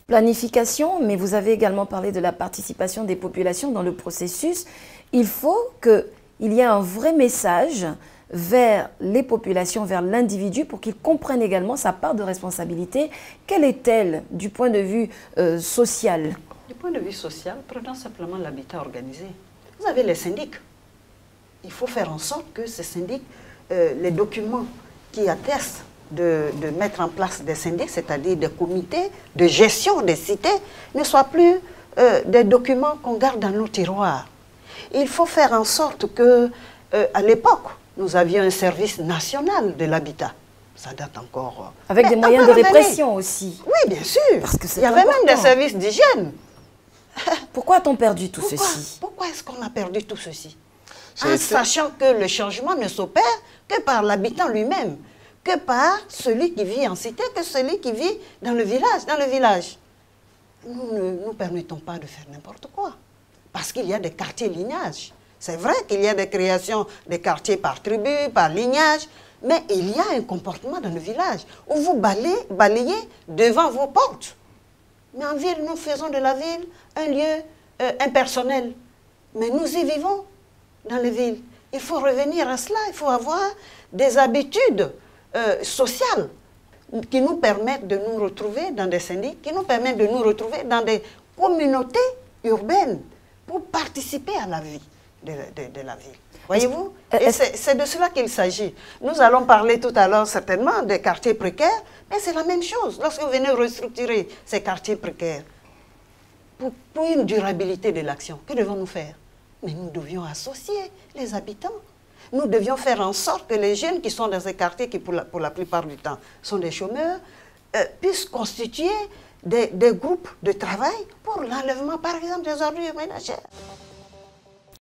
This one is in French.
Planification, mais vous avez également parlé de la participation des populations dans le processus. Il faut qu'il y ait un vrai message vers les populations, vers l'individu, pour qu'il comprenne également sa part de responsabilité. Quelle est-elle du point de vue social? Du point de vue social, prenons simplement l'habitat organisé. Vous avez les syndics. Il faut faire en sorte que ces syndics, les documents qui attestent de mettre en place des syndics, c'est-à-dire des comités de gestion des cités, ne soient plus des documents qu'on garde dans nos tiroirs. Il faut faire en sorte que, à l'époque, nous avions un service national de l'habitat. Ça date encore. Avec des moyens de répression aussi. Oui, bien sûr. Parce que il y avait important. même des services d'hygiène. Pourquoi a-t-on perdu tout ceci? Pourquoi est-ce qu'on a perdu tout ceci? En sachant que le changement ne s'opère que par l'habitant lui-même, que par celui qui vit en cité, que celui qui vit dans le village. Nous ne nous permettons pas de faire n'importe quoi. Parce qu'il y a des quartiers lignage. C'est vrai qu'il y a des créations des quartiers par tribu, par lignage, mais il y a un comportement dans le village où vous balayez devant vos portes. Mais en ville, nous faisons de la ville un lieu impersonnel. Mais nous y vivons dans les villes. Il faut revenir à cela, il faut avoir des habitudes sociales qui nous permettent de nous retrouver dans des syndics, qui nous permettent de nous retrouver dans des communautés urbaines pour participer à la vie de la ville. Voyez-vous? Et c'est de cela qu'il s'agit. Nous allons parler tout à l'heure certainement des quartiers précaires, mais c'est la même chose. Lorsque vous venez restructurer ces quartiers précaires, pour une durabilité de l'action, que devons-nous faire? Mais nous devions associer les habitants. Nous devions faire en sorte que les jeunes qui sont dans ces quartiers, qui pour la plupart du temps sont des chômeurs, puissent constituer des groupes de travail pour l'enlèvement, par exemple, des ordures ménagères.